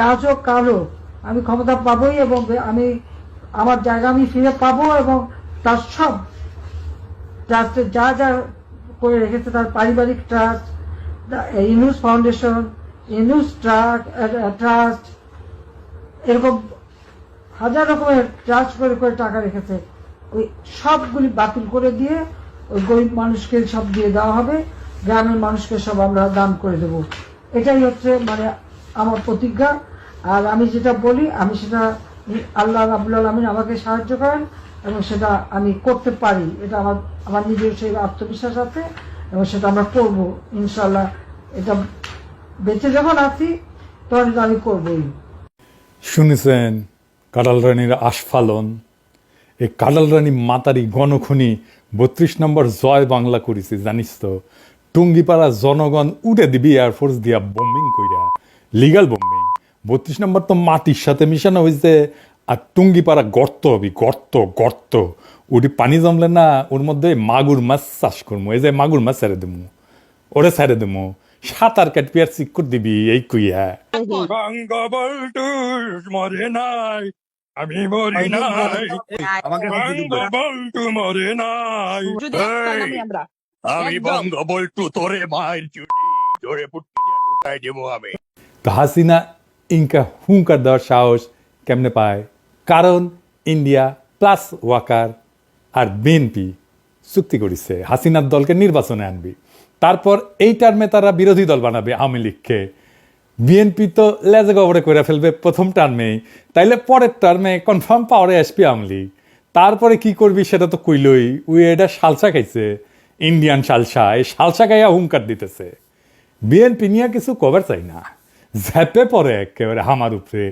আজ হোক কালো আমি ক্ষমতা পাবোই এবং আমি আমার জায়গা আমি ফিরে পাবো এবং তার সব ট্রাস্টে যা যা করে রেখেছে, তার পারিবারিক trust, Yunus foundation, Yunus trust, এরকম হাজার রকমের ট্রাস্ট করে করে টাকা রেখেছে, ওই সবগুলি বাতিল করে দিয়ে ওই গরিব মানুষকে সব দিয়ে দেওয়া হবে, গ্রামের মানুষকে সব আমরা দান করে দেব। এটাই হচ্ছে মানে আমার প্রতিজ্ঞা। আর আমি যেটা বলি আমি সেটা আল্লাহ রাব্বুল আলামিন আমাকে সাহায্য করেন এবং সেটা আমি করতে পারি, এটা আমার আমার নিজের সেই আত্মবিশ্বাস আছে এবং সেটা আমরা করব ইনশাল্লাহ। এটা বেঁচে যখন আছি তখন এটা আমি করবই। শুনেছেন কাঁঠাল রানীর আস্ফালন, এই কাঁঠাল রানী মাতারি গণখনি 32 নম্বর জয় বাংলা করেছি জানিস তো। টুঙ্গিপাড়া জনগণ উড়ে দিবি এয়ারফোর্স দিয়া বোম্বিং কইরা, লিগাল বোম্বিং। 32 নম্বর তো মাটির সাথে মিশানো হয়েছে, আর টুঙ্গিপাড়া গর্ত হবি, গর্ত গর্ত। ওটি পানি জমলে না ওর মধ্যে মাগুর মাছ চাষ করবো, এই যে মাগুর মাছ ছেড়ে দেবো, ওরে ছেড়ে দেবো, সাঁতার কাটবি আর চিক্কর দিবি এই কইয়া। বঙ্গবন্ধু মরে নাই, আমি মরি নাই, বঙ্গবন্ধু মরে নাই, আমি বঙ্গবন্ধু তোরে মায়ের চুরি জোরে পুটকি দিয়ে ঢুকাই দেবো আমি। তো হাসিনা ইনকা হুঙ্কার দেওয়ার সাহস কেমনে পায়? কারণ ইন্ডিয়া প্লাস ওয়াকার আর বিএনপি চুক্তি করেছে হাসিনার দলকে নির্বাচনে আনবি, তারপর এই টার্মে তারা বিরোধী দল বানাবে আওয়ামী লীগকে। বিএনপি তো লেজে গবরে করে ফেলবে প্রথম টার্মেই, তাইলে পরের টার্মে কনফার্ম পাওয়ারে আসবি আওয়ামী লীগ। তারপরে কি করবি সেটা তো কইলই, উই এটা সালসা খাইছে, ইন্ডিয়ান সালসা, এই সালসা খাইয়া হুঙ্কার দিতেছে। বিএনপি নিয়ে কিছু কভার চাই না, ঝাঁপে পড়ে একেবারে হামার উপরে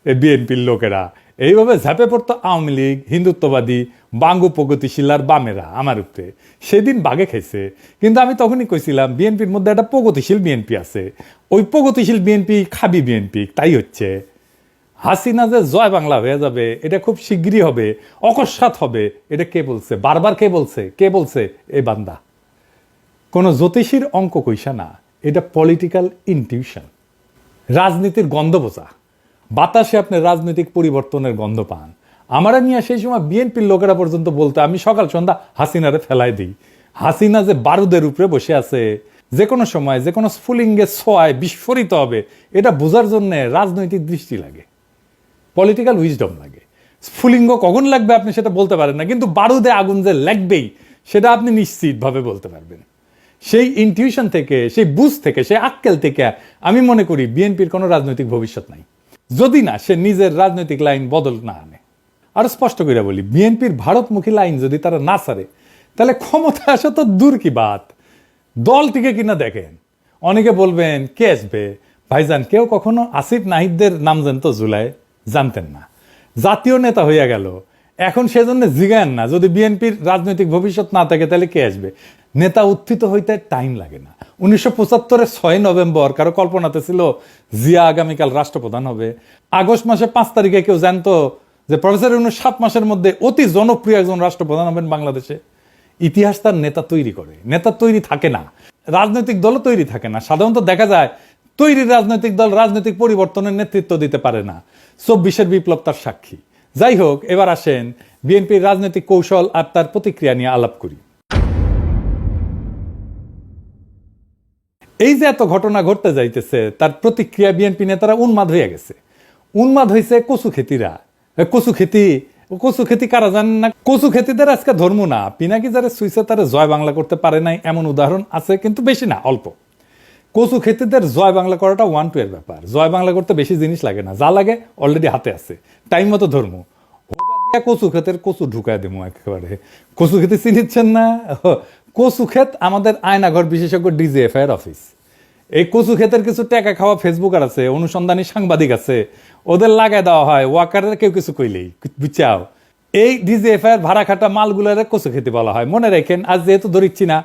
বিএনপির লোকেরা। এইভাবে ঝাঁপে পড়তো আওয়ামী লীগ, হিন্দুত্ববাদী, বাঙ্গু প্রগতিশীল আর বামেরা আমার উপরে। সেদিন বাগে খাইছে, কিন্তু আমি তখনই কইছিলাম বিএনপির মধ্যে একটা প্রগতিশীল বিএনপি আছে, ওই প্রগতিশীল বিএনপি খাবি বিএনপি। তাই হচ্ছে হাসিনা যে জয় বাংলা হয়ে যাবে এটা খুব শিগগিরই হবে, অকস্মাৎ হবে। এটা কে বলছে? বারবার কে বলছে? কে বলছে? এই বান্দা কোনো জ্যোতিষীর অঙ্ক কইসা না, এটা পলিটিক্যাল ইনটিউশন, রাজনীতির গন্ধ বোঝা। বাতাসে আপনি রাজনৈতিক পরিবর্তনের গন্ধ পান। আমারা নিয়ে সেই সময় বিএনপির লোকেরা পর্যন্ত বলতে আমি সকাল সন্ধ্যা হাসিনারে ফেলাই দিই। হাসিনা যে বারুদের উপরে বসে আছে, যে কোনো সময় যে কোনো স্ফুলিঙ্গে ছোঁয়ায় বিস্ফোরিত হবে, এটা বোঝার জন্য রাজনৈতিক দৃষ্টি লাগে, পলিটিক্যাল উইজডম লাগে। স্ফুলিঙ্গ কখন লাগবে আপনি সেটা বলতে পারেন না, কিন্তু বারুদে আগুন যে লাগবেই সেটা আপনি নিশ্চিতভাবে বলতে পারবেন। সেই ইনটিউশন থেকে, সেই বুঝ থেকে, সেই আক্কেল থেকে আমি মনে করি বিএনপির কোনো রাজনৈতিক ভবিষ্যৎ নাই, যদি না সে নিজের রাজনৈতিক লাইন বদল না আনে। আরো স্পষ্ট করে বলি, বিএনপির ভারতমুখী লাইন যদি তারা না ছাড়ে, তাহলে ক্ষমতা আসা তো দূর কি বাত, দলটিকে কিনা দেখেন। অনেকে বলবেন কে আসবে? ভাইজান, কেউ কখনো আসিফ নাহিদদের নাম জানতো জুলাই? জানতেন না। জাতীয় নেতা হইয়া গেল, এখন সেজন্য জিগান না। যদি বিএনপির রাজনৈতিক ভবিষ্যৎ না থাকে তাহলে কে আসবে? নেতা উত্থিত হইতে টাইম লাগে না। 1975-এর 6 নভেম্বর কারো কল্পনাতে ছিল জিয়া আগামীকাল রাষ্ট্রপ্রধান হবে? আগস্ট মাসে 5 তারিখে কেউ জানতো যে প্রফেসর ইউনূস 7 মাসের মধ্যে অতি জনপ্রিয় একজন রাষ্ট্রপ্রধান হবেন বাংলাদেশে? ইতিহাস তার নেতা তৈরি করে, নেতা তৈরি থাকে না। রাজনৈতিক দলও তৈরি থাকে না। সাধারণত দেখা যায় তৈরি রাজনৈতিক দল রাজনৈতিক পরিবর্তনের নেতৃত্ব দিতে পারে না। 24-এর বিপ্লব তার সাক্ষী। যাই হোক, এবার আসেন বিএনপির রাজনৈতিক কৌশল আর তার প্রতিক্রিয়া নিয়ে আলাপ করি। এই যে এত ঘটনা ঘটতে যাইতেছে, তার প্রতিক্রিয়া বিএনপি নেতারা উন্মাদ হয়ে গেছে। উন্মাদ হয়েছে কচু খেতিরা। কচু খেতি কারা জানেন না? কচু খেতিদের আজকে ধর্ম না, পিনাকি যারা সুইসে তারা জয় বাংলা করতে পারে নাই এমন উদাহরণ আছে, কিন্তু বেশি না, অল্প। কচু খেতিদের জয় বাংলা করাটা 1-2 এর ব্যাপার। জয় বাংলা করতে বেশি জিনিস লাগে না, যা লাগে অলরেডি হাতে আছে। টাইম মতো ধর্ম কচু ক্ষেতের কচু ঢুকায় দেবো একেবারে। কচু খেতে চিনিচ্ছেন না? কচু ক্ষেত আমাদের আয়নাঘর বিশেষজ্ঞ ডিজিএফআই এর অফিস। এই কচু ক্ষেতের কিছু টাকা খাওয়া ফেসবুকার আছে, অনুসন্ধানী সাংবাদিক আছে, ওদের লাগাই দেওয়া হয় ওয়াকারের কেউ কিছু কইলেই, বুঝছাও? এই ডিজিএফআই এর ভাড়া খাটা মালগুলারে কচু খেতে বলা হয়। মনে রাখেন, আজ যেহেতু ধরিচ্ছি না,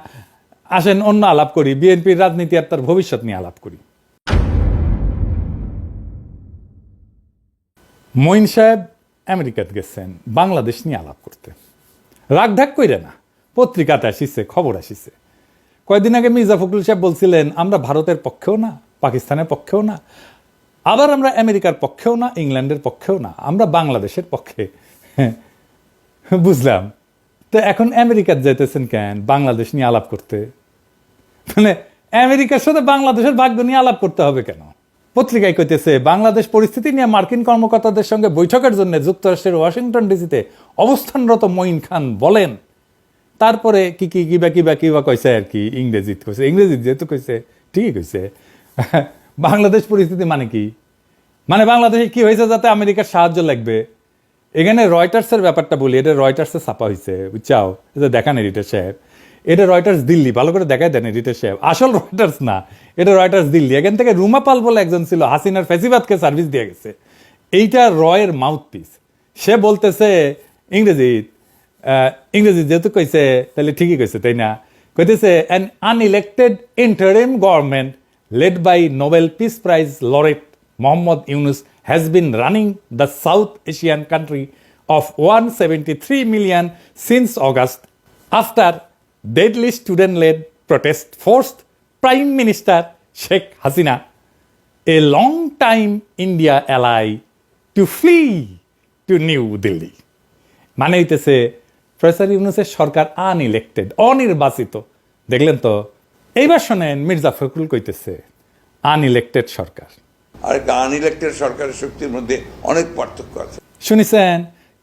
আসেন অন্য আলাপ করি, বিএনপির রাজনীতি আর তার ভবিষ্যৎ নিয়ে আলাপ করি। মঈন সাহেব আমেরিকাতে গেছেন বাংলাদেশ নিয়ে আলাপ করতে। রাগঢাক কইরে না, পত্রিকাতে আসিছে, খবর আসিছে। কয়েকদিন আগে মির্জা ফখরুল সাহেব বলছিলেন আমরা ভারতের পক্ষেও না, পাকিস্তানের পক্ষেও না, আবার আমরা আমেরিকার পক্ষেও না, ইংল্যান্ডের পক্ষেও না, আমরা বাংলাদেশের পক্ষে। বুঝলাম। তো এখন আমেরিকার যাইতেছেন কেন বাংলাদেশ নিয়ে আলাপ করতে? মানে আমেরিকার সাথে বাংলাদেশের ভাগ্য নিয়ে আলাপ করতে হবে কেন? পত্রিকায় কইতেছে বাংলাদেশ পরিস্থিতি নিয়ে মার্কিন কর্মকর্তাদের সঙ্গে বৈঠকের জন্য যুক্তরাষ্ট্রের ওয়াশিংটন ডিসিতে অবস্থানরত মঈন খান বলেন। তারপরে কিবা কইছে আর কি, ইংরেজিত কইছে। ইংরেজিত যেহেতু কইছে ঠিকই কইছে। বাংলাদেশ পরিস্থিতি মানে কি? মানে বাংলাদেশে কি হয়েছে যাতে আমেরিকার সাহায্য লাগবে? এখানে রয়টার্সের ব্যাপারটা বলি, এটা রয়টার্সে ছাপা হয়েছে, বুঝছাও? এটা দেখান এডিটর সাহেব, এটা রয়টার্স দিল্লি, ভালো করে দেখাই দেন এডিটর সাহেব। আসল রয়টার্স না, এটা রয়টার্স দিল্লি। এখান থেকে রুমা পাল বলে একজন ছিল, হাসিনার ফেসিবাদকে সার্ভিস দিয়ে গেছে। এইটা রয়ের মাউথপিস। সে বলতেছে ইংরেজি যেহেতু কইছে তাহলে ঠিকই কইছে, তাই না? কইতেছে an unelected interim government led by Nobel Peace Prize laureate Mohammad Yunus has been running the South Asian country of 173 million since August after deadly student-led protest forced Prime Minister Sheikh Hasina, a long-time India ally, to flee to New Delhi. মানে হইতেছে professor ইউনূসের সরকার unelected, অনির্বাচিত। দেখলেন তো? এইবার শোনেন মির্জা ফখরুল কইতেছে unelected সরকার আর unelected সরকারের শক্তির মধ্যে অনেক পার্থক্য আছে। শুনেছেন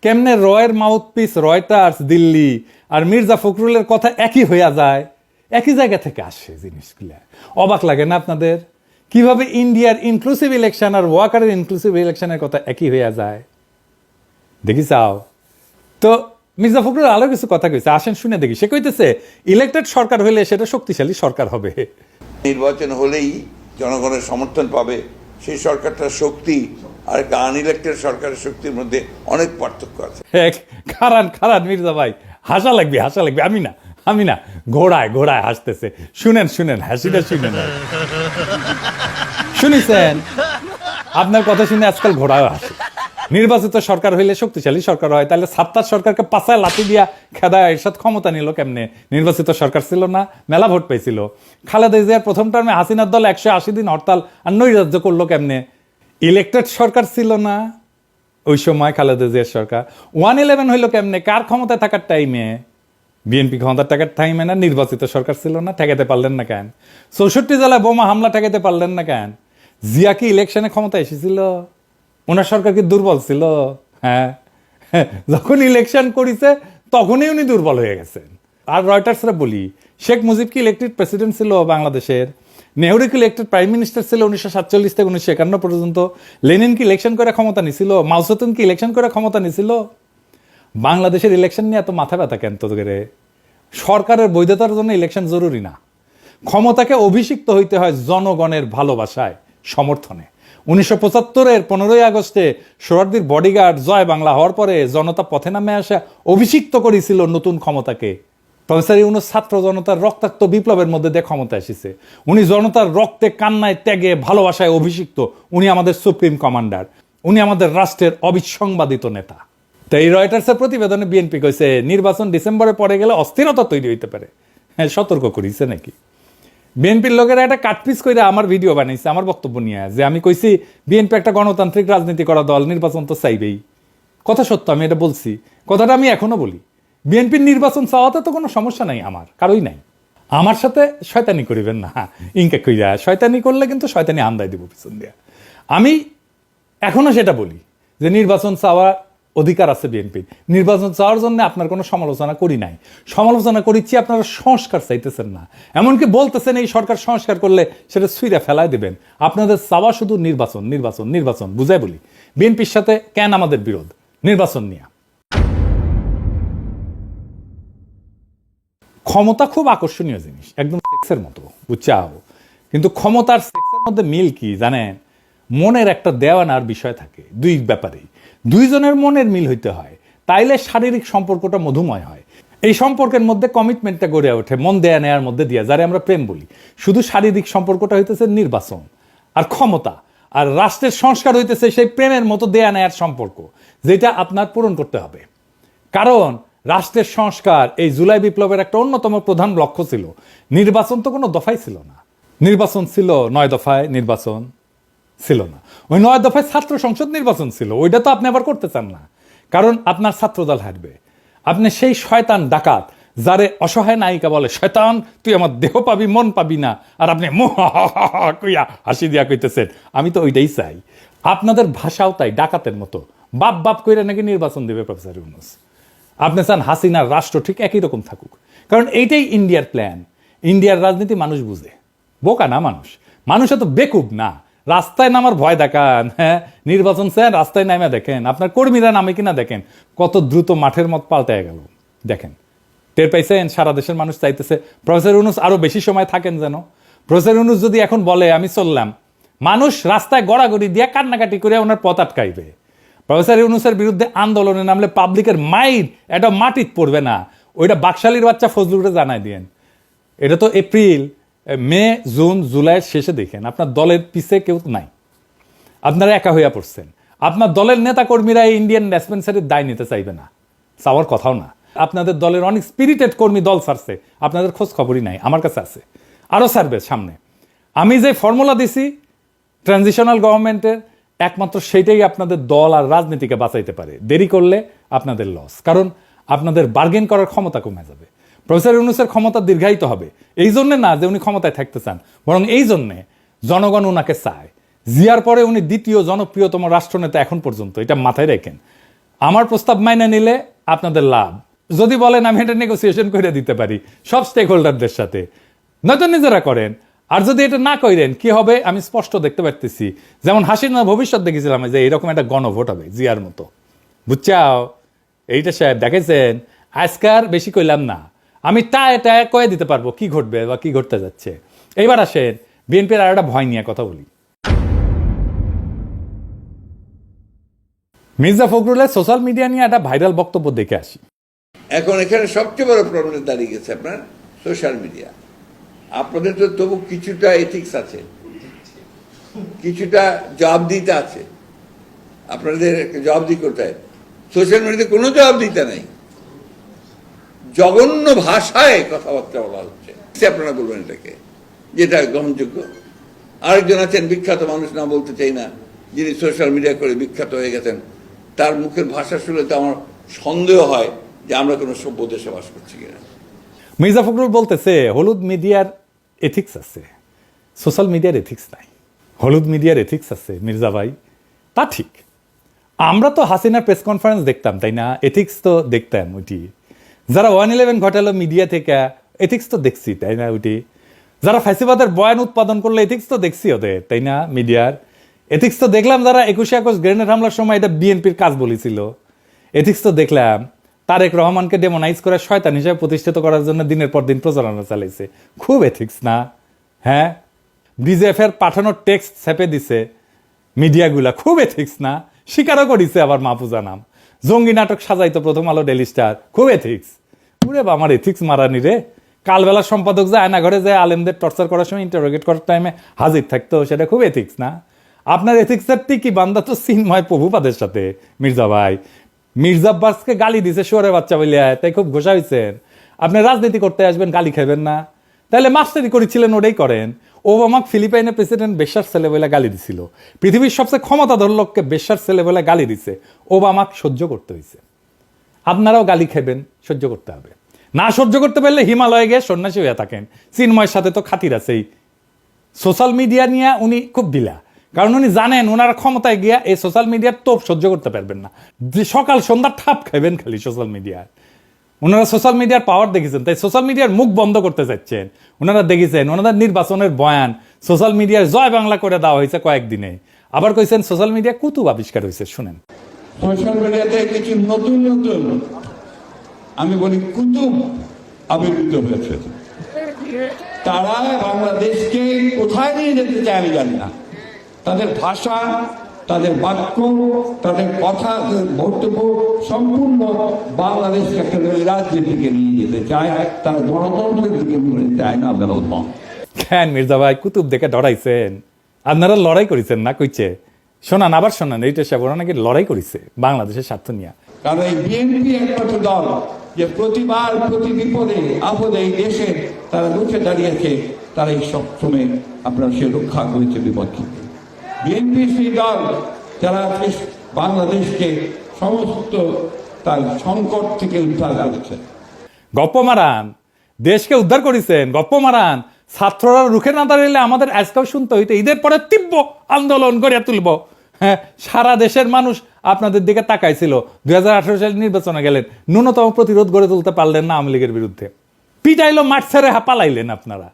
কেমনে রয়ের মাউথপিস রয়টার্স দিল্লি আর মির্জা ফখরুলের কথা একই হইয়া যায়, একই জায়গা থেকে আসে জিনিসগুলা। অবাক লাগে না আপনাদের? কিভাবে ইন্ডিয়ার ইনক্লুসিভ ইলেকশন আর ওয়াকারের ইনক্লুসিভ ইলেকশনের কথা একই হইয়া যায়? দেখি চাও তো মির্জা ফখরুল আরো কিছু কথা কইছে, আসেন শুনে দেখি। সে কইতেছে ইলেক্টেড সরকার হইলে সেটা শক্তিশালী সরকার হবে। নির্বাচন হলেই জনগণের সমর্থন পাবে, সেই সরকারটার শক্তি আর আনইলেক্টেড সরকারের শক্তির মধ্যে অনেক পার্থক্য আছে। খারান মির্জা ভাই, হাসা লাগবে। আমি না ঘোড়ায় হাসতেছে। শুনেন হাসিটা শুনেন। শুনেছেন আপনার কথা শুনে আজকাল ঘোড়ায় হাসে। নির্বাচিত সরকার হইলে শক্তিশালী সরকার হয়, তাহলে সাত্তার সরকারকে পাছায় লাথি দিয়া খেদা এরশাদ ক্ষমতা নিল কেমনে? নির্বাচিত সরকার ছিল না, মেলা ভোট পেয়েছিল। খালেদা জিয়ার প্রথম টার্মে হাসিনার দল 180 দিন হরতাল আর নৈরাজ্য করলো কেমনে? ইলেক্টেড সরকার ছিল না ওই সময় খালেদা জিয়ার সরকার। 111 হইলো কেমনে? কার ক্ষমতায় থাকার টাইমে? বিএনপি ক্ষমতার টাকার টাইমে না? নির্বাচিত সরকার ছিল না, ঠেকাতে পারলেন না কেন? 64 জেলায় বোমা হামলা ঠেকাতে পারলেন না কেন? জিয়া কি ইলেকশনে ক্ষমতা এসেছিল? ওনার সরকার কি দুর্বল ছিল? হ্যাঁ, যখন ইলেকশন করেছে তখনই উনি দুর্বল হয়ে গেছেন। আর রয়টার্সরা বলি, শেখ মুজিব কি ইলেক্টেড প্রেসিডেন্ট ছিল বাংলাদেশের? নেহরু কি ইলেক্টেড প্রাইম মিনিস্টার ছিল 1947 থেকে 1951 পর্যন্ত? লেনিন কি ইলেকশন করে ক্ষমতা নিছিল? মাও সেতুং কি ইলেকশন করে ক্ষমতা নিছিল? বাংলাদেশের ইলেকশন নিয়ে এত মাথা ব্যথা কেন তোদের? সরকারের বৈধতার জন্য ইলেকশন জরুরি না। ক্ষমতাকে অভিষিক্ত হইতে হয় জনগণের ভালোবাসায়, সমর্থনে। 1975-এর 15ই আগস্টে সোহরাওয়ার্দীর বডিগার্ড জয় বাংলা হওয়ার পরে জনতা পথে নামে আসা অভিষিক্ত করেছিল নতুন ক্ষমতাকে। প্রফেসর ইউনূস ছাত্র জনতার রক্তাক্ত বিপ্লবের মধ্যে দিয়ে ক্ষমতা এসেছে। উনি জনতার রক্তে, কান্নায়, ত্যাগে, ভালোবাসায় অভিষিক্ত। উনি আমাদের সুপ্রিম কমান্ডার, উনি আমাদের রাষ্ট্রের অবিসংবাদিত নেতা। তো এই রয়টার্সের প্রতিবেদনে বিএনপি কইছে নির্বাচন ডিসেম্বরে পরে গেলে অস্থিরতা তৈরি হইতে পারে। হ্যাঁ, সতর্ক করিছে নাকি? বিএনপির লোকেরা একটা কাটপিস করে আমার ভিডিও বানাইছে আমার বক্তব্য নিয়ে, যে আমি কইছি বিএনপি একটা গণতান্ত্রিক রাজনীতি করা দল, নির্বাচন তো চাইবেই। কথা সত্য, আমি এটা বলছি, কথাটা আমি এখনো বলি। বিএনপির নির্বাচন চাওয়াতে তো কোনো সমস্যা নাই, আমার কারোই নাই। আমার সাথে শয়তানি করিবেন না, ইনকে কইরা শয়তানি করলে কিন্তু শয়তানি হামদায় দিব পিছন দিয়া। আমি এখনো সেটা বলি যে নির্বাচন চাওয়ার অধিকার আছে বিএনপি। নির্বাচন চাওয়ার জন্য আপনার কোনো সমালোচনা করি নাই। সমালোচনা করিচ্ছি আপনারা সংস্কার চাইতেছেন না, এমনকি বলতেছেন এই সরকার সংস্কার করলে সেটা ছুঁইরা ফেলায় দেবেন। আপনাদের চাওয়া শুধু নির্বাচন নির্বাচন নির্বাচন। বুঝাই বলি, বিএনপির সাথে কেন আমাদের বিরোধ? নির্বাচন নিয়ে। ক্ষমতা খুব আকর্ষণীয় জিনিস, একদম সেক্সের মতো, বুঝছাও? কিন্তু ক্ষমতার সেক্সের মধ্যে মিল কি জানেন? মনের একটা দেওয়ানার বিষয় থাকে দুই ব্যাপারেই। দুইজনের মনের মিল হইতে হয়, তাইলে শারীরিক সম্পর্কটা মধুময় হয়। এই সম্পর্কের মধ্যে কমিটমেন্টটা গড়ে ওঠে মন দেয়া নেয়ার মধ্যে দিয়ে, যারে আমরা প্রেম বলি। শুধু শারীরিক সম্পর্কটা হইতেছে নির্বাচন আর ক্ষমতা, আর রাষ্ট্রের সংস্কার হইতেছে সেই প্রেমের মতো দেয়া নেয়ার সম্পর্ক, যেটা আপনার পূরণ করতে হবে। কারণ রাষ্ট্রের সংস্কার এই জুলাই বিপ্লবের একটা অন্যতম প্রধান লক্ষ্য ছিল। নির্বাচন তো কোনো দফাই ছিল না, নির্বাচন ছিল 9 দফায় নির্বাচন, ছিল না। ওই 9 দফায় ছাত্র সংসদ নির্বাচন ছিল, ওইটা তো আপনি আবার করতে চান না, কারণ আপনার ছাত্রদল হারবে। আপনি সেই শয়তান ডাকাত যারে অসহায় নায়িকা বলে, শয়তান তুই আমার দেহ পাবি মন পাবি না, আর আপনি কইয়া হাসি দিয়া কইতেছেন। আমি তো ওইটাই চাই। আপনাদের ভাষাও তাই ডাকাতের মতো, বাপ বাপ কইরা নাকি নির্বাচন দেবে প্রফেসর ইউনূস। আপনি চান হাসিনার রাষ্ট্র ঠিক একই রকম থাকুক, কারণ এইটাই ইন্ডিয়ার প্ল্যান। ইন্ডিয়ার রাজনীতি মানুষ বুঝে, বোকা না মানুষ। মানুষ এত বেকুব না। রাস্তায় নামার ভয় দেখান, হ্যাঁ নির্বাচন চান রাস্তায় নামে দেখেন, আপনার কর্মীরা নামে কিনা দেখেন, কত দ্রুত মাঠের মত পাল্টায় গেল। দেখেন, টের পাইছেন সারা দেশের মানুষ চাইতেছে প্রফেসর ইউনূস আরো বেশি সময় থাকেন যেন। প্রফেসর ইউনূস যদি এখন বলে আমি চললাম, মানুষ রাস্তায় গড়াগড়ি দিয়ে কান্নাকাটি করে ওনার পথ আটকাইবে। প্রফেসর ইউনূসের বিরুদ্ধে আন্দোলনে নামলে পাবলিকের মাইর এটা মাটিত পড়বে না। ওইটা বাকশালীর বাচ্চা ফজলুরে জানাই দিয়েন। এটা তো এপ্রিল, মে, জুন, জুলাইয়ের শেষে দেখেন আপনার দলের পিছে কেউ নাই, আপনারা একা হইয়া পড়ছেন। আপনার দলের নেতা কর্মীরা এই ইন্ডিয়ান ডিসপেন্সারির দায় নিতে চাইবে না, চাওয়ার কথাও না। আপনাদের দলের অনেক স্পিরিটেড কর্মী দল ছাড়ছে, আপনাদের খোঁজ খবরই নাই, আমার কাছে আছে, আরও ছাড়বে সামনে। আমি যে ফর্মুলা দিছি ট্রানজিশনাল গভর্নমেন্টের, একমাত্র সেইটাই আপনাদের দল আর রাজনীতিকে বাঁচাইতে পারে। দেরি করলে আপনাদের লস, কারণ আপনাদের বার্গেন করার ক্ষমতা কমে যাবে। প্রফেসর ইউনূসের ক্ষমতা দীর্ঘায়িত হবে, এই জন্যে না যে উনি ক্ষমতায় থাকতে চান, বরং এই জন্যে জনগণ ওনাকে চায়। জিয়ার পরে উনি দ্বিতীয় জনপ্রিয়তম রাষ্ট্রনেতা এখন পর্যন্ত, এটা মাথায় রাখেন। আমার প্রস্তাব মাইনে নিলে আপনাদের লাভ। যদি বলেন আমি এটা নেগোসিয়েশন করে দিতে পারি সব স্টেক হোল্ডারদের সাথে, নয়তো নিজেরা করেন। আর যদি এটা না করেন কি হবে আমি স্পষ্ট দেখতে পারতেছি। যেমন হাসিনা ভবিষ্যৎ দেখেছিলাম যে এরকম একটা গণভোট হবে জিয়ার মতো, বুঝছাও? এইটা সাহেব দেখেছেন, আজকার বেশি কইলাম না, আমি টায় টায় কয়ে দিতে পারবো কি ঘটবে বা কি ঘটতে যাচ্ছে। এইবার আসেন বিএনপির আর একটা ভয় নিয়ে কথা বলি। মির্জা ফখরুলের সোশ্যাল মিডিয়া নিয়ে একটা ভাইরাল বক্তব্য দেখে আসি। এখন এখানে সবচেয়ে বড় প্রবলেম দাঁড়িয়ে গেছে আপনার সোশ্যাল মিডিয়া। আপনাদের তো তবু কিছুটা এথিক্স আছে, কিছুটা জবাবদিহিতা আছে, আপনাদের জবাবদিহি করতে হয়। সোশ্যাল মিডিয়াতে কোনো জবাবদিহিতা নেই, জঘন্য ভাষায় কথাবার্তা বলা হচ্ছে। আপনারা বলবেন এটাকে যেটা গ্রহণযোগ্য? আরেকজন আছেন বিখ্যাত মানুষ, না বলতে চাই না, যিনি সোশ্যাল মিডিয়া করে বিখ্যাত হয়ে গেছেন, তার মুখের ভাষা শুনে তো আমার সন্দেহ হয় যে আমরা কোনো সভ্য দেশে বাস করছি কিনা। মির্জা ফখরুল বলতেছে হলুদ মিডিয়ার এথিক্স আছে, সোশ্যাল মিডিয়ার এথিক্স নাই। হলুদ মিডিয়ার এথিক্স আছে মির্জা ভাই, তা ঠিক। আমরা তো হাসিনার প্রেস কনফারেন্স দেখতাম, তাই না? এথিক্স তো দেখতাম ওইটি। যারা 111 ঘটালো মিডিয়া থেকে, এথিক্স তো দেখছি, তাই না? ওইটি যারা ফ্যাসিবাদের বয়ান উৎপাদন করলো, এথিক্স তো দেখছি ওদের, তাই না? মিডিয়ার এথিক্স তো দেখলাম। যারা 21 আগস্ট গ্রেনেড হামলার সময় এটা বিএনপির কাজ বলেছিল, এথিক্স তো দেখলাম। তারেক রহমানকে ডেমোনাইজ করে শয়তান হিসেবে প্রতিষ্ঠিত করার জন্য দিনের পর দিন প্রচারণা চালাইছে, খুব এথিক্স না? হ্যাঁ, বিজেএফের পাঠানোর টেক্সট ছেপে দিছে মিডিয়াগুলা, খুব এথিক্স না? স্বীকারও করিছে আবার মাহফুজা নাম। জঙ্গি নাটক সাজাইতো প্রথম আলো, ডেলি স্টার, খুব এথিক্স। পুরে বা আমার এথিক্স মারানি রে। কালবেলা সম্পাদক যে আয়না ঘরে যায় আলেমদের টর্চার করার সময় ইন্টারোগেট করার টাইমে হাজির থাকতো, সেটা খুব এথিক্স না? আপনার এথিক্সের টিকি বান্দা তো চিন্ময় প্রভুপাদের সাথে। মির্জা ভাই মির্জা আব্বাসকে গালি দিছে শুয়োরের বাচ্চা বলিয়া, তাই খুব ঘোষা হয়েছেন। আপনি রাজনীতি করতে আসবেন, গালি খাবেন না? তাহলে মাস্টারি করেছিলেন, ওটাই করেন। ওবামাক ফিলিপাইনের প্রেসিডেন্ট বেশ্যার ছেলে বলে গালি দিছিল, পৃথিবীর সবচেয়ে ক্ষমতাধর লোককে বেশ্যার ছেলে বলে গালি দিছে, ওবামাক সহ্য করতে হয়েছে। আপনারাও গালি খাবেন, সহ্য করতে হবে। না সহ্য করতে পারলে হিমালয়ে গিয়ে সন্ন্যাসী হয়ে থাকেন। চিন্ময়ের সাথে তো খাতির আছেই। সোশ্যাল মিডিয়া নিয়ে উনি খুব ঢিলা, কারণ উনি জানেন ওনার ক্ষমতায় গিয়া এই সোশ্যাল মিডিয়ার তোপ সহ্য করতে পারবেন না। যে সকাল সন্ধ্যা ঠাপ খাইবেন খালি সোশ্যাল মিডিয়ার। ওনারা সোশ্যাল মিডিয়ার পাওয়ার দেখেছেন, তাই সোশ্যাল মিডিয়ার মুখ বন্ধ করতে চাচ্ছেন। ওনারা দেখেছেন ওনাদের নির্বাচনের বয়ান সোশ্যাল মিডিয়ায় জয় বাংলা করে দেওয়া হয়েছে কয়েকদিনে। আবার কইছেন সোশ্যাল মিডিয়া কুতুব আবিষ্কার হয়েছে। শুনেন, সোশ্যাল মিডিয়াতে কিছু নতুন নতুন আমি বলি কুতুব আবির্ভূত হয়েছে। তারা বাংলাদেশকে কোথায় নিয়ে যেতে চায় আমি জানি না। তাদের ভাষা, তাদের বাক্য, তাদের কথা, বক্তব্য সম্পূর্ণ বাংলাদেশকে একটা রাজ্যের দিকে নিয়ে যেতে চায়। তারা গণতন্ত্রের দিকে নিয়ে চায় না। কেন মির্জা ভাই কুতুব দেখে ডরাইছেন? আপনারা লড়াই করেছেন না কইছে? শোনান, আবার শোনান। এইটা সে ওরা নাকি লড়াই করেছে বাংলাদেশের স্বার্থ নিয়ে। কারণ এই বিএনপি একমাত্র দল যে প্রতিবার প্রতি বিপদে আপদে এই দেশে তারা রুখে দাঁড়িয়েছে, তারা এই সবসময় আপনার সে রক্ষা করেছে বিপক্ষে। বিএনপি সেই দল যারা বাংলাদেশকে সমস্ত তার সংকট থেকে উদ্ধার করেছে। গপ্প মারান, দেশকে উদ্ধার করেছেন, গপ্প মারান। ছাত্ররা রুখে না দাঁড়ালে আমাদের আজকেও শুনতে হইতো ঈদের পরে তীব্র আন্দোলন গড়ে তুলব। হ্যাঁ, সারা দেশের মানুষ আপনাদের দিকে তাকাইছিল। 2018 সালে নির্বাচনে গেলেন, ন্যূনতম প্রতিরোধ গড়ে তুলতে পারলেন না আওয়ামী লীগের বিরুদ্ধে। পিটাইলো, মাঠ ছেড়ে পালাইলেন আপনারা।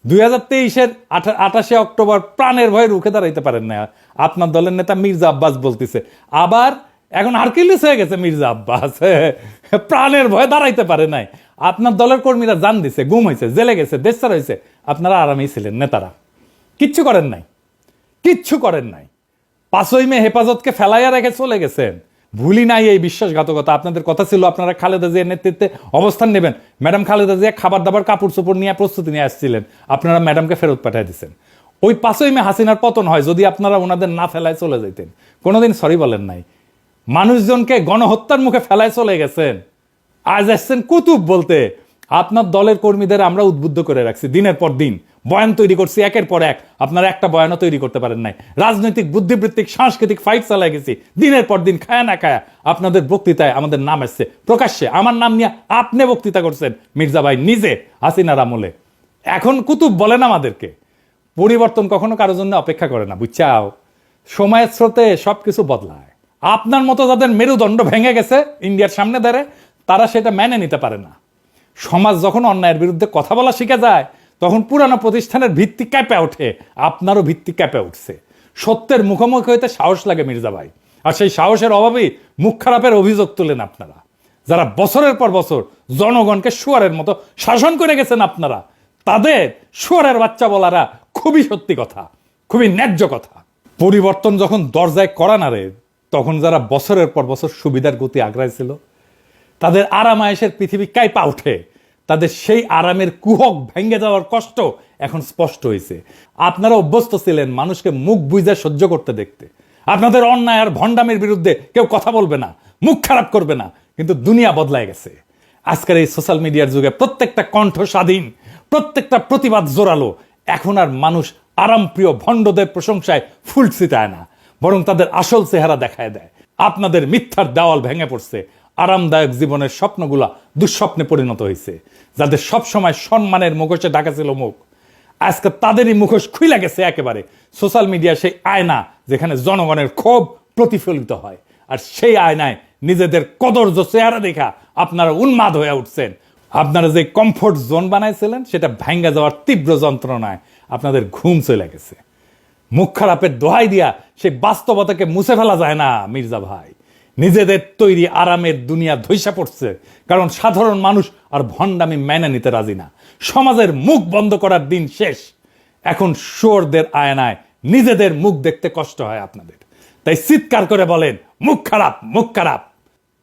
2023-এর 28শে অক্টোবর প্রাণের ভয়ে রুখে দাঁড়াইতে পারেন না। আপনার দলের নেতা মির্জা আব্বাস বলতেছে, আবার এখন হারকিউলিস হয়ে গেছে মির্জা আব্বাস, প্রাণের ভয়ে দাঁড়াইতে পারে নাই। আপনার দলের কর্মীরা জান দিছে, গুম হয়েছে, জেলে গেছে, দেশ ছাড়া হয়েছে, আপনারা আরামেই ছিলেন। নেতারা কিচ্ছু করেন নাই, কিচ্ছু করেন নাই। 5ই মে হেফাজতকে ফেলাইয়া রেখে চলে গেছেন। ভুলি নাই এই বিশ্বাসঘাতকতা। আপনাদের কথা ছিল আপনারা খালেদা জিয়ার নেতৃত্বে অবস্থান নেবেন। ম্যাডাম খালেদা জিয়া খাবার দাবার কাপড় চোপড় নিয়ে প্রস্তুতি নিয়ে আসছিলেন, আপনারা ম্যাডামকে ফেরত পাঠিয়ে দিচ্ছেন। ওই 5ই মে হাসিনার পতন হয়, যদি আপনারা ওনাদের না ফেলায় চলে যেতেন। কোনোদিন সরি বলেন নাই। মানুষজনকে গণহত্যার মুখে ফেলায় চলে গেছেন, আজ আসছেন কুতুব বলতে। আপনার দলের কর্মীদের আমরা উদ্বুদ্ধ করে রাখছি, দিনের পর দিন বয়ান তৈরি করছি, একের পর এক। আপনারা একটা বয়ানও তৈরি করতে পারেন নাই। রাজনৈতিক, বুদ্ধিবৃত্তিক, সাংস্কৃতিক ফাইট চালাই গেছি দিনের পর দিন, খায়া না খায়া। আপনাদের বক্তৃতায় আমাদের নাম আসছে প্রকাশ্যে, আমার নাম নিয়ে আপনি বক্তৃতা করছেন মির্জা ভাই নিজে হাসিনার আমলে। এখন কুতুব বলেন আমাদেরকে। পরিবর্তন কখনো কারোর জন্য অপেক্ষা করে না, বুঝছাও। সময়ের স্রোতে সবকিছু বদলায়। আপনার মতো যাদের মেরুদণ্ড ভেঙে গেছে ইন্ডিয়ার সামনে দাঁড়ে, তারা সেটা মেনে নিতে পারে না। সমাজ যখন অন্যায়ের বিরুদ্ধে কথা বলা শিখে যায়, তখন পুরানো প্রতিষ্ঠানের ভিত্তি ক্যাপে ওঠে। আপনারও ভিত্তি ক্যাপে উঠছে। সত্যের মুখোমুখি হইতে সাহস লাগে মির্জা ভাই, আর সেই সাহসের অভাবেই মুখ খারাপের অভিযোগ তোলেন আপনারা। যারা বছরের পর বছর জনগণকে শুয়ারের মতো শাসন করে গেছেন আপনারা, তাদের শুয়ারের বাচ্চা বলারা খুবই সত্যি কথা, খুবই ন্যায্য কথা। পরিবর্তন যখন দরজায় কড়া নাড়ে, তখন যারা বছরের পর বছর সুবিধার গতি আগ্রাইছিল, তাদের আরাম আয়েশের পৃথিবী কাঁপা ওঠে। তাদের সেই আরামের কুহক ভেঙে যাওয়ার কষ্ট এখন স্পষ্ট হয়েছে। আপনারা অভ্যস্ত ছিলেন মানুষকে মুখ বুঝে সহ্য করতে দেখতে। আপনাদের অন্যায় আর ভণ্ডামির বিরুদ্ধে কেউ কথা বলবে না, মুখ খারাপ করবে না। কিন্তু দুনিয়া বদলায় গেছে। আজকের এই সোশ্যাল মিডিয়ার যুগে প্রত্যেকটা কণ্ঠ স্বাধীন, প্রত্যেকটা প্রতিবাদ জোরালো। এখন আর মানুষ আরামপ্রিয় ভণ্ডদের প্রশংসায় ফুল ছিটায় না, বরং তাদের আসল চেহারা দেখায় দেয়। আপনাদের মিথ্যার দেওয়াল ভেঙে পড়ছে। আরামদায়ক জীবনের স্বপ্নগুলা দুঃস্বপ্নে পরিণত হয়েছে। যাদের সবসময় সম্মানের মুখোশে ঢাকা ছিল মুখ, আজকে তাদেরই মুখোশ খুইলা গেছে একেবারে। সোশ্যাল মিডিয়া সেই আয়না যেখানে জনগণের ক্ষোভ প্রতিফলিত হয়, আর সেই আয়নায় নিজেদের কদর্য চেহারা দেখা আপনারা উন্মাদ হয়ে উঠছেন। আপনারা যে কমফোর্ট জোন বানাইছিলেন, সেটা ভেঙে যাওয়ার তীব্র যন্ত্রণায় আপনাদের ঘুম চলে গেছে। মুখ খারাপের দোহাই দিয়া সেই বাস্তবতাকে মুছে ফেলা যায় না মির্জা ভাই। নিজেদের তৈরি আরামের দুনিয়া ধৈসা পড়ছে, কারণ সাধারণ মানুষ আর ভণ্ডামি মেনে নিতে রাজি না। সমাজের মুখ বন্ধ করার দিন শেষ। এখন শুয়োরদের আয়নায় নিজেদের মুখ দেখতে কষ্ট হয় আপনাদের, তাই চিৎকার করে বলেন মুখ খারাপ, মুখ খারাপ।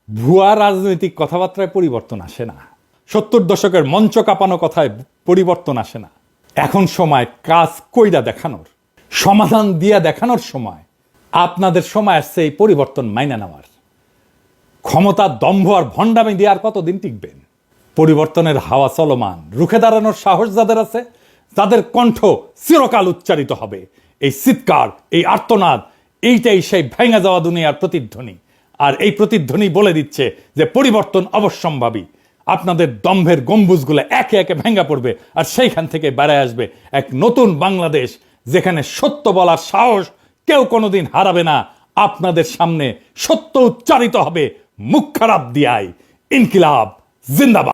ভুয়া রাজনৈতিক কথাবার্তায় পরিবর্তন আসে না। 70 দশকের মঞ্চ কাঁপানো কথায় পরিবর্তন আসে না। এখন সময় কাজ কইরা দেখানোর, সমাধান দিয়া দেখানোর সময়। আপনাদের সময় আসছে এই পরিবর্তন মাইনা নেওয়ার। ক্ষমতা, দম্ভ আর ভণ্ডামি দিয়ে আর কতদিন টিকবেন? পরিবর্তনের হাওয়া চলমান। রুখে দাঁড়ানোর সাহস যাদের আছে, যাদের কণ্ঠ চিরকাল উচ্চারিত হবে। এই চিৎকার, এই আর্তনাদ, এইটাই সেই ভেঙে যাওয়া দুনিয়ার প্রতিধ্বনি। আর এই প্রতিধ্বনি বলে দিচ্ছে যে পরিবর্তন অবশ্যম্ভাবী। আপনাদের দম্ভের গম্বুজগুলো একে একে ভেঙে পড়বে, আর সেইখান থেকে বেড়ে আসবে এক নতুন বাংলাদেশ, যেখানে সত্য বলার সাহস কেউ কোনোদিন হারাবে না। আপনাদের সামনে সত্য উচ্চারিত হবে মুখ খারাপ দিয়াই। ইনকিলাব জিন্দাবাদ।